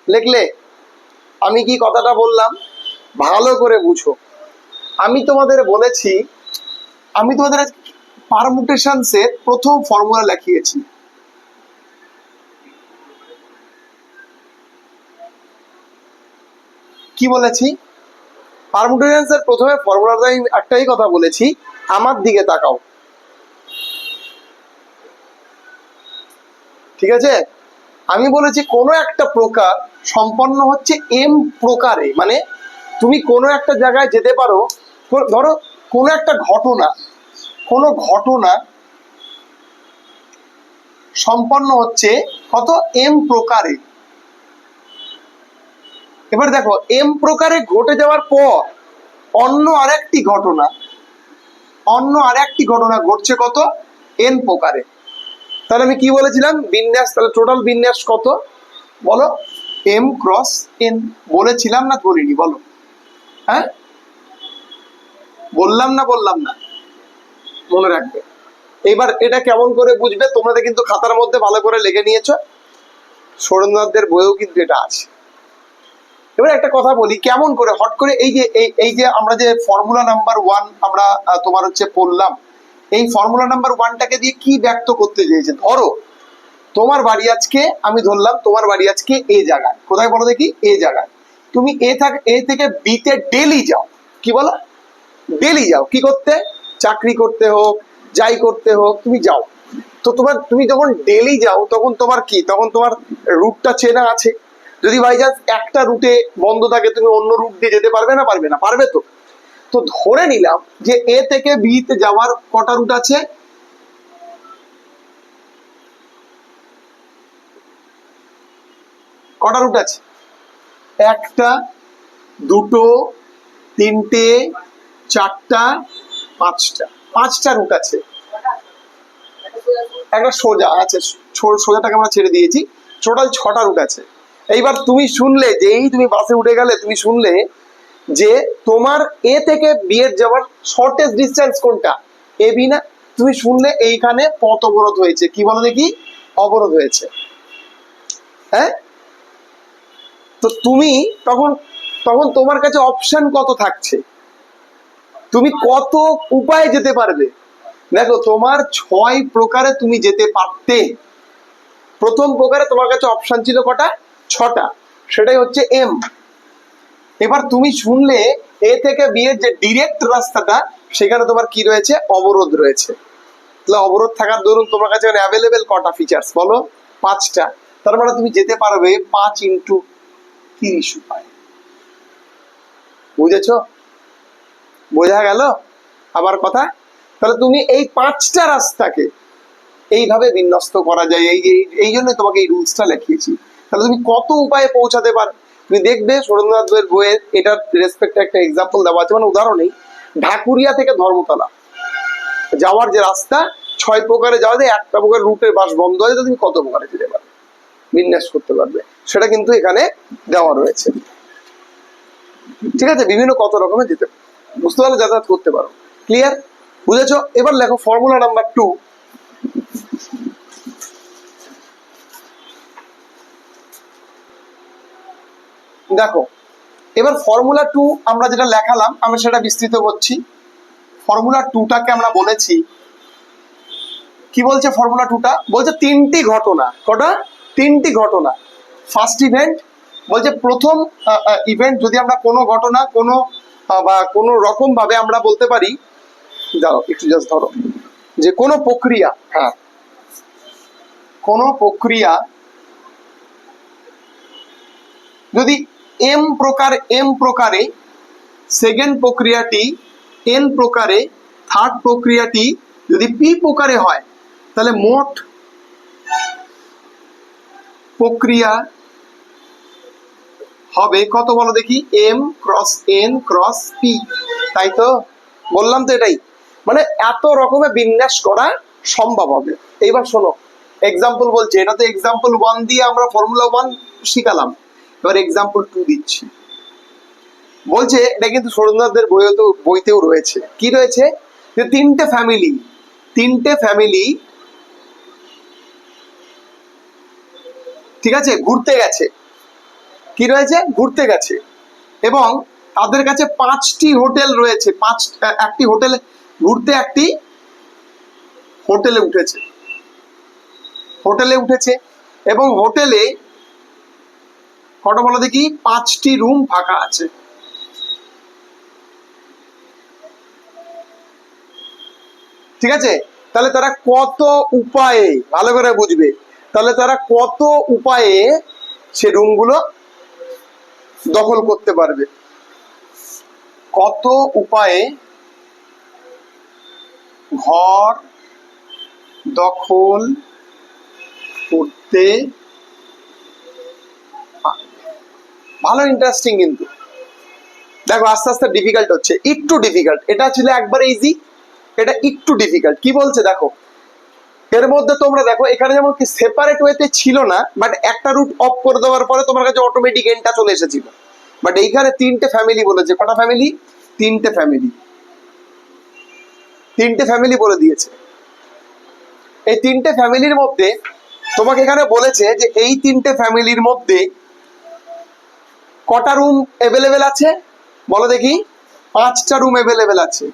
লিখলে? আমি কি কথাটা বললাম ভালো করে বুঝো। আমি তোমাদের বলেছি, আমি তোমাদের পারমুটেশনস এর প্রথম ফর্মুলা লিখিয়েছি। কি বলেছি? পারমুটেশনস এর প্রথমে ফর্মুলাটা আমি একটাই কথা বলেছি, আমার দিকে তাকাও, ঠিক আছে? আমি বলেছি কোনো একটা প্রকার সম্পন্ন হচ্ছে এম প্রকারে, মানে তুমি কোনো একটা জায়গায় যেতে পারো, ধরো কোনো একটা ঘটনা, কোনো ঘটনা সম্পন্ন হচ্ছে কত এম প্রকারে। এবার দেখো এম প্রকারে ঘটে যাওয়ার পর অন্য আরেকটি ঘটনা ঘটছে কত এন প্রকারে। তাহলে আমি কি বলেছিলাম বিন্যাস, তাহলে টোটাল বিন্যাস কত বলো? M cross N. বলেছিলাম না বলিনি বলো? হ্যাঁ বললাম না? মনে রাখবে। এবার এটা কেমন করে বুঝবে? তোমরা কিন্তু খাতার মধ্যে ভালো করে লিখে নিয়েছো, সুরেন্দ্রনাথদের বইয়েও কিন্তু এটা আছে। এবার একটা কথা বলি, কেমন করে হট করে এই যে আমরা যে ফর্মুলা নাম্বার 1 আমরা তোমার হচ্ছে পড়লাম, এই ফর্মুলা নাম্বার 1টাকে দিয়ে কি ব্যক্ত করতে চেয়েছে? ধরো তোমার বাড়ি আজকে, আমি ধরলাম তোমার বাড়ি আজকে এ জায়গায়, কোথায় বলো দেখি? এ জায়গায়। তুমি এ থেকে বি তে ডেলি যাও। কি বলো? ডেলি যাও। কি করতে? চাকরি করতে হোক, যাই করতে হোক, তুমি যাও। তো তুমি যখন ডেলি যাও তখন তোমার কি, তখন তোমার রুটটা চেনা আছে। যদি বাই চান্স একটা রুটে বন্ধ থাকে, তুমি অন্য রুট দিয়ে যেতে পারবে না? পারবে তো। তো ধরে নিলাম যে এ থেকে বি তে যাওয়ার কটা রুট আছে? কটা রুট আছে? একটা, দুটো, তিনটে, চারটা, পাঁচটা রুট আছে। একটা সোজা আছে, সোজাটাকে আমরা ছেড়ে দিয়েছি, টোটাল 6টা রুট আছে। এইবার তুমি শুনলে, যেই তুমি বাসে উঠে গেলে, তুমি শুনলে যে তোমার এ থেকে বি এর যাওয়ার শর্টেস্ট ডিস্টেন্স কোনটা? এ বি না? তুমি শুনলে এইখানে পথ অবরোধ হয়েছে। কি বলো দেখি? অবরোধ হয়েছে। হ্যাঁ, তো তুমি তখন তখন তোমার কাছে অপশন কত থাকছে? তুমি কত উপায়ে যেতে পারবে? দেখো তোমার 6 প্রকারে তুমি যেতে পারতে। প্রথম প্রকারে তোমার কাছে অপশন ছিল কটা? 6টা। সেটাই হচ্ছে এম। এবার তুমি শুনলে এ থেকে বি এর যে ডিরেক্ট রাস্তাটা, সেখানে তোমার কি রয়েছে? অবরোধ রয়েছে। তাহলে অবরোধ থাকার দরুন তোমার কাছে অ্যাভেলেবেল কটা ফিচার্স বলো? 5টা। তার মানে তুমি যেতে পারবে 5 × 30 উপায়। বুঝেছো? বোঝা গেল আবার কথা? তাহলে তুমি এই 5টা রাস্তাকে এইভাবে বিন্যস্ত করা যায়। এই জন্য তোমাকে এই রুলসটা লিখিয়েছি। তাহলে তুমি কত উপায়ে পৌঁছাতে পারো? তুমি দেখবে সুরেন্দ্রনাথের বইয়ের এটার রেসপেক্টে একটা এক্সাম্পল দেওয়া আছে, মানে উদাহরণেই ঢাকুরিয়া থেকে ধর্মতলা যাওয়ার যে রাস্তা, 6 প্রকারে যাওয়া যায়। একটা প্রকার রুটের বাস বন্ধ হয়ে যায়, তুমি কত প্রকারে যেতে পারবে, বিন্যাস করতে পারবে, সেটা কিন্তু এখানে দেওয়া রয়েছে। ঠিক আছে? বিভিন্ন কত রকমের যেতে পারবে, বুঝতে পারলে যাতায়াত করতে পারো। ক্লিয়ার? বুঝেছো? এবার লেখো ফর্মুলা নাম্বার 2। দেখো এবার ফর্মুলা 2 আমরা যেটা লেখালাম, আমরা সেটা বিস্তৃত করছি। ফর্মুলা 2টাকে আমরা বলেছি, কি বলছে ফর্মুলা 2টা? বলছে 3টি ঘটনা। কটা? 3টি ঘটনা। ফার্স্ট ইভেন্ট বলছে প্রথম ইভেন্ট, যদি আমরা কোনো ঘটনা কোনো বা কোনো রকম ভাবে আমরা বলতে পারি, দাও একটু জাস্ট ধরো, যে কোনো প্রক্রিয়া, হ্যাঁ কোনো প্রক্রিয়া যদি এম প্রকারে, সেকেন্ড প্রক্রিয়াটি এন প্রকারে, থার্ড প্রক্রিয়াটি যদি পি প্রকারে হয়, তাহলে মোট প্রক্রিয়া হবে কত বলো দেখি? M cross N cross P. তাই তো বললাম তো, এটাই মানে এত রকমের বিন্যাস করা সম্ভব হবে। এইবার শোনো এক্সাম্পল বলছে, এটা তো এক্সাম্পল 1 দিয়ে আমরা ফর্মুলা 1 শিখালাম। এবার এক্সাম্পল 2 দিচ্ছি। বলছে এটা কিন্তু সুরেন্দ্রনাথদের বইতেও রয়েছে। কি রয়েছে? যে 3টে ফ্যামিলি ঠিক আছে ঘুরতে গেছে। কি রয়েছে, ঘুরতে গেছে, এবং তাদের কাছে 5টি হোটেল রয়েছে, একটি হোটেলে ঘুরতে, একটি হোটেলে উঠেছে এবং হোটেলে কটা বলো দেখি, 5টি রুম ফাঁকা আছে। ঠিক আছে, তাহলে তারা কত উপায়ে, ভালো করে বুঝবে, তাহলে তারা কত উপায়ে সে রুমগুলো দখল করতে পারবে, কত উপায়ে ঘর দখল করতে। ভালো ইন্টারেস্টিং, কিন্তু দেখো আস্তে আস্তে ডিফিকাল্ট হচ্ছে, একটু ডিফিকাল্ট, এটা ছিল একবার ইজি, এটা একটু ডিফিকাল্ট। কি বলছে দেখো, এর মধ্যে তোমরা দেখো এখানে যেমন কি সেপারেট ওয়েতে ছিল না, বাট একটা রুট অফ করে দেওয়ার পরে তোমার কাছে অটোমেটিক এন্ডটা চলে এসেছিল, বাট এইখানে 3টে ফ্যামিলি বলেছে। কটা ফ্যামিলি? 3টে ফ্যামিলি, 3টে ফ্যামিলি বলে দিয়েছে। এই 3টে ফ্যামিলির মধ্যে তোমাকে এখানে বলেছে যে এই 3টে ফ্যামিলির মধ্যে কটা রুম অ্যাভেলেবেল আছে বলো দেখি। 5টা রুম অ্যাভেলেবেল আছে।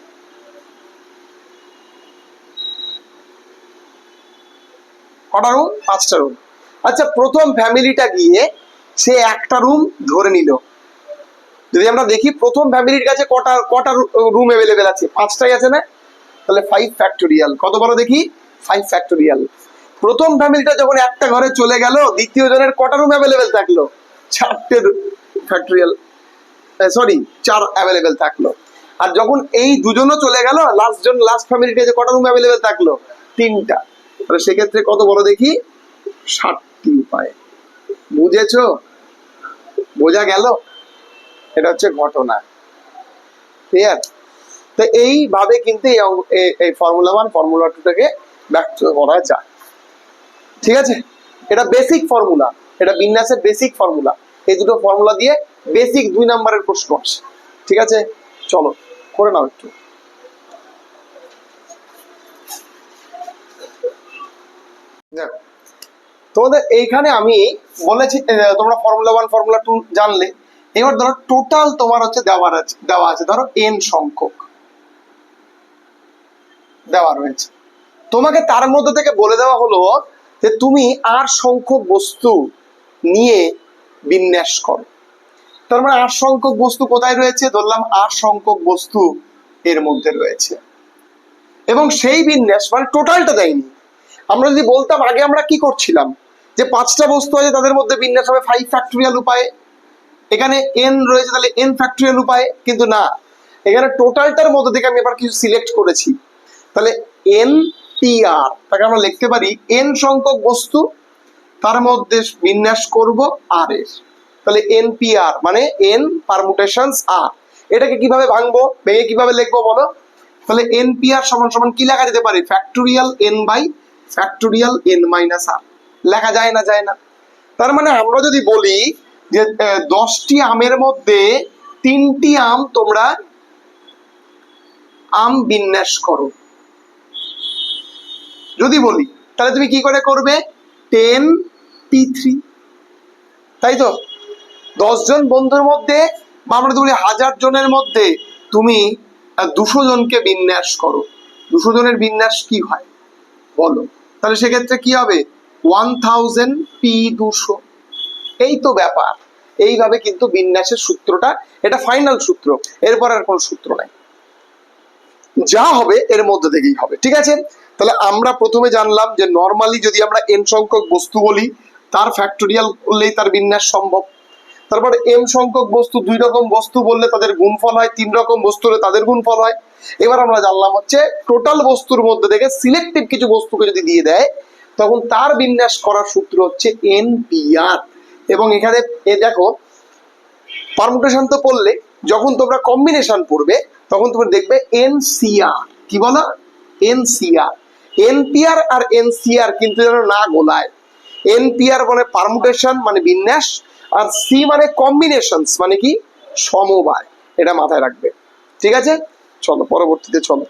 কটা রুম? 5টা রুম। আচ্ছা, প্রথম ফ্যামিলিটা গিয়ে সে একটা রুম ধরে নিল। যদি আমরা দেখি প্রথম ফ্যামিলির কাছে কটা কটা রুম অ্যাভেলেবেল আছে, 5টাই আছে না, তাহলে 5 ফ্যাক্টোরিয়াল। কত বলো দেখি? 5 ফ্যাক্টোরিয়াল। প্রথম ফ্যামিলিটা যখন একটা ঘরে চলে গেল, দ্বিতীয় জনের কটা রুম অ্যাভেলেবেল থাকলো? 4টে ফ্যাক্টোরিয়াল, সরি 4 অ্যাভেলেবেল থাকলো। আর যখন এই দুজনও চলে গেল, লাস্ট ফ্যামিলিটা যে কটা রুম অ্যাভেলেবেল থাকলো? 3টা। তাহলে সেক্ষেত্রে কত বলো দেখি? 60টি উপায়। বুঝেছো? বোঝা গেল? এটা হচ্ছে ঘটনা। ক্লিয়ার? তো এইভাবে কিন্তু এই ফর্মুলা 1 ফর্মুলা 2 থেকে ব্যক্ত করা যায়। ঠিক আছে, এটা বেসিক ফর্মুলা, এটা বিন্যাসের বেসিক ফর্মুলা। এই দুটো ফর্মুলা দিয়ে বেসিক 2 নম্বরের প্রশ্ন আসে। ঠিক আছে, চলো করে নাও একটু। তোমাদের এইখানে আমি বলেছি তোমরা ফর্মুলা 1 ফর্মুলা 2 জানলে। এবার ধরো টোটাল তোমার হচ্ছে দেওয়া আছে ধরো n সংখ্যক দেওয়া রয়েছে। তোমাকে তার মধ্যে থেকে বলে দেওয়া হলো যে তুমি r সংখ্যক বস্তু নিয়ে বিন্যাস করো। তার মানে r সংখ্যক বস্তু কোথায় রয়েছে? ধরলাম r সংখ্যক বস্তু এর মধ্যে রয়েছে, এবং সেই বিন্যাস মানে টোটালটা দেয়নি। আমরা যদি বলতাম, আগে আমরা কি করছিলাম, যে 5টা বস্তু আছে তাদের মধ্যে বিন্যাস হবে 5 ফ্যাক্টোরিয়াল উপায়ে, এখানে n রয়েছে তাহলে n ফ্যাক্টোরিয়াল উপায়ে, কিন্তু না, এখানে টোটালটার মধ্যে থেকে আমি এবার কিছু সিলেক্ট করেছি। তাহলে NPR, তাকে আমরা লিখতে পারি n সংখ্যক বস্তু, তার মধ্যে বিন্যাস করব r এর। তাহলে NPR মানে n পারমুটেশনস r। এটাকে কিভাবে ভাঙবো, ভেঙে কিভাবে লিখবো বলো? তাহলে NPR সমান সমান কি লেখা যেতে পারে? Factorial n by factorial n minus r। লেখা যায় না? যায় না। তার মানে আমরা যদি বলি যে 10টি আমের মধ্যে 3টি আম তোমরা আম বিন্যাস করো, যদি বলি, তাহলে তুমি কি করে করবে? 10p3, তাই তো? 10 জন বন্ধুর মধ্যে, বা আমরা যদি বলি 1000 জনের মধ্যে তুমি 200 জনকে বিন্যাস করো। 200 জনের বিন্যাস কি হয় বলো? তাহলে সেক্ষেত্রে কি হবে? 1000p200। এই তো ব্যাপার। এইভাবে কিন্তু বিন্যাসের সূত্রটা, এটা ফাইনাল সূত্র, এরপর আর কোনো সূত্র নাই, যা হবে এর মধ্যে থেকেই হবে। ঠিক আছে, তাহলে আমরা প্রথমে জানলাম যে নর্মালি যদি আমরা n সংখ্যক বস্তু বলি, তার ফ্যাক্টোরিয়াল করলেই তার বিন্যাস সম্ভব। তারপর m সংখ্যক বস্তু, 2 রকম বস্তু বললে তাদের গুণফল হয়, 3 রকম বস্তু হলে তাদের গুণফল হয়। এবার আমরা জানলাম হচ্ছে টোটাল বস্তুর মধ্যে থেকে সিলেক্টিভ কিছু বস্তুকে যদি দিয়ে দেয়, তখন তার বিন্যাস করার সূত্র হচ্ছে NPR। এবং এখানে দেখো পারমুটেশন তো পড়লে, যখন তোমরা কম্বিনেশন পড়বে তখন তোমরা দেখবে NCR। কি বলো? NCR। NPR আর NCR কিন্তু যেন না গোলায়। NPR মানে পারমুটেশন মানে বিন্যাস, আর C মানে কম্বিনেশনস মানে কি? সমবায়। এটা মাথায় রাখবে। ঠিক আছে, চলো পরবর্তীতে চলো।